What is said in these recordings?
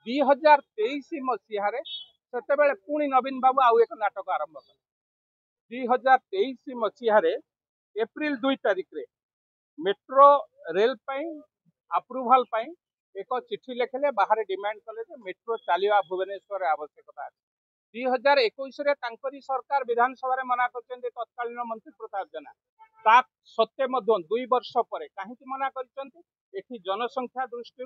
2023 मसीह से पुणी नवीन बाबू आउ एक नाटक आरंभ कले। 2023 मसीह एप्रिल 2 तारिख रे मेट्रो रेल अप्रूवाल एक चिठी लिखले बाहर डिमांड कले मेट्रो चलवा भुवनेश्वर आवश्यकता अच्छी। 2021 सरकार विधानसभा मना कर तत्कालीन मंत्री प्रताप जेना ता सत्ते 2 वर्ष पर कहीं मना कर जनसंख्या दृष्टि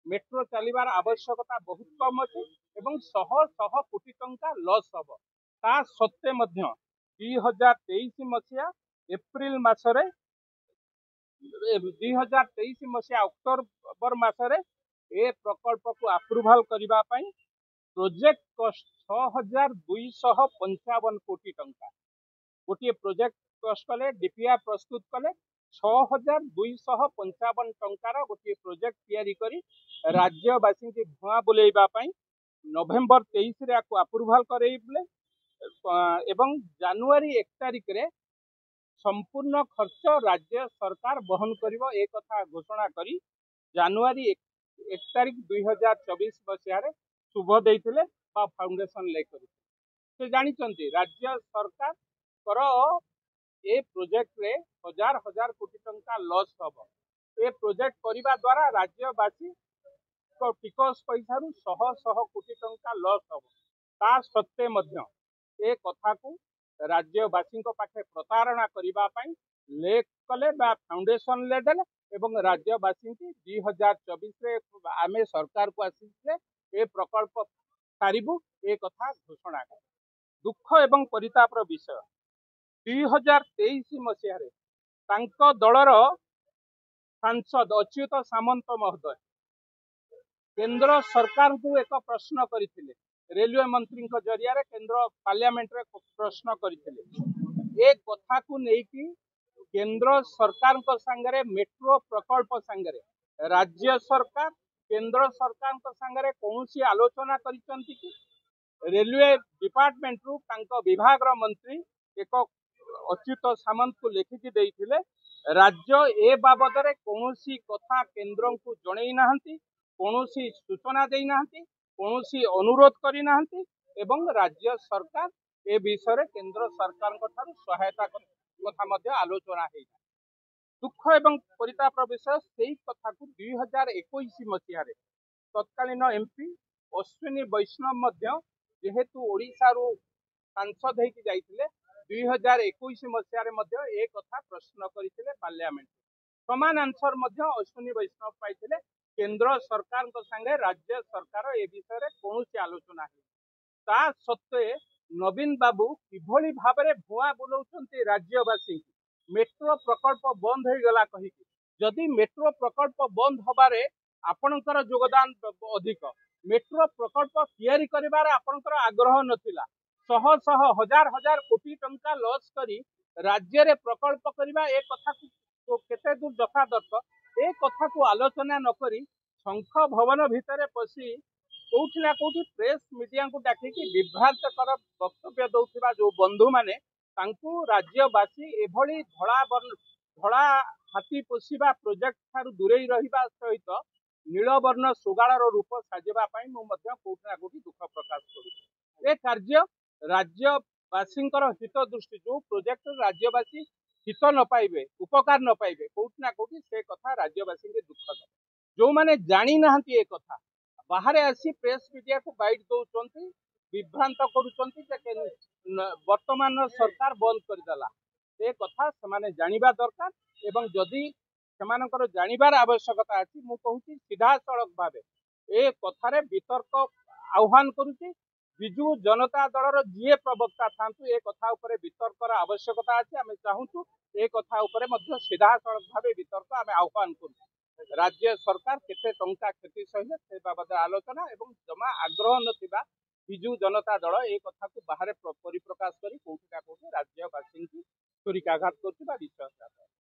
मेट्रो चलवार आवश्यकता बहुत कम अच्छे एवं शह शह कोटी टंका लॉस हम ता सत्ते 2023 मसीहा एप्रिल मसरे 2023 मसीहा अक्टोबर मसरे ए प्रकल्प को अप्रूवाल करने प्रोजेक्ट कॉस्ट 6255 कोटी टंका गोटे प्रोजेक्ट कॉस्ट कले डीपीआर प्रस्तुत कले 6255 टंकार गोटे प्रोजेक्ट तैयारी करी राज्यवासी की धुआं बुलेवाई नवेम्बर 23 रे अप्रूवाल करेइले एवं जनवरी 1 तारिख रे संपूर्ण खर्च राज्य सरकार बहन करिवो एक कथा घोषणा करी जनवरी 1 तारिख 2024 मसीह शुभ देइथिले बा फाउंडेशन ले करी से जानिचंती राज्य सरकार कर ए प्रोजेक्ट रे हजार हजार कोटी टंका लॉस हम ए प्रोजेक्ट करने द्वारा राज्यवासी टिकस पैसा शह शह कोटी टंका लॉस हम ता सत्ते मध्य ए कथा को राज्यवासी पाखे प्रतारणा करने लेख कले फाउंडेशन ले देले एवं राज्यवासी की 2024 आम सरकार को आसी ए प्रकल्प सारू ए कथा घोषणा कर दुख एवं परितापर विषय 2023 मसीह दलर सांसद अच्युत सामंत महोदय केंद्र सरकार को एक प्रश्न करते रेलवे मंत्री जरिया केंद्र पार्लियामेंट रे प्रश्न करते ए कथा को लेकिन केंद्र सरकार सांगरे मेट्रो प्रकल्प सांगरे राज्य सरकार केंद्र सरकार सांगरे कौन सी आलोचना करिसंती कि रेलवे डिपार्टमेंट रु तांको विभाग रो मंत्री एक अच्युत सामंत को लिखिकी देइथिले राज्य ए बाबद रे कौन सी कथा केंद्र को जणै नाहंती कौन सी सूचना दे नाहंती कौन सी अनुरोध करि नाहंती एवं राज्य सरकार ए विषय केंद्र सरकार सहायता कथा मध्य आलोचना है दुख एवं परितापर विषय से कथा को 2021 मसीह तत्कालीन एमपी अश्विनी वैष्णव जेहेतु ओडिशा रो सांसद होती जाइथिले 2021 मसीह ए कथा प्रश्न करथिले पार्लियामेंट समान आंसर अश्विनी वैष्णव पाइथिले केंद्र सरकार संगे राज्य सरकार ए विषय कौन सी आलोचना है ता सत्वे नवीन बाबू किभली भाव में भुआ बुलाउछंती राज्यवासी मेट्रो प्रकल्प बंद हो गला कही जदि मेट्रो प्रकल्प बंद होबारे आपणकर योगदान अधिक मेट्रो प्रकल्प तैयारी करिबारे आपणकर आग्रह नथिला शह शह हजार हजार कोटी टंका लॉस करी राज्य रे प्रकल्प करिबा ए कथा को केते दूर यथार्थ ए कथा को आलोचना न करी शंख भवन भितर पशी कौटी ना कौटी प्रेस मीडिया को डाकिकी विभ्रांतकर वक्तव्य दौथिबा जो बंधु माने तांकु राज्यवासी एभली धड़ा हाथी पोषिबा प्रोजेक्ट ठारू दूरेई रहिबा सहित नीलवर्ण सुगाड़र रूप साजिबा पई मु मध्य कौटी ना कौटी दुख प्रकाश करू ए कार्य राज्यवासी हित दृष्टि जो प्रोजेक्ट राज्यवासी हित न पाइबे उपकार न पाइबे कौटी ना कौटी से कथा राज्यवासी के दुखद जो माने जानी नाहंती ए कथा बाहर आसी प्रेस मीडिया को बाइट दौरान विभ्रांत करुँच वर्तमान सरकार बंद करदेला ए कथा से जानिबा दरकार एवं जदि से जानिबार आवश्यकता अच्छी मु कहूँ सीधा सड़क भाव ए कथार वितर्क आह्वान करुच्ची विजु जनता दलर जीए प्रवक्ता था ए कथा उपरे वितर्कर आवश्यकता अच्छी आम चाहूँ ए कथा उपरे सीधा सड़क भाव वितर्क आम आह्वान करूँ राज्य सरकार केते टंका क्षति सहित से बाबद आलोचना एवं जमा आग्रह नथिबा विजु जनता दल ए कथा को बाहर परिप्रकाश करी कोठी ना कोठी राज्यवासी की छुरिकाघात करथिबा विश्वास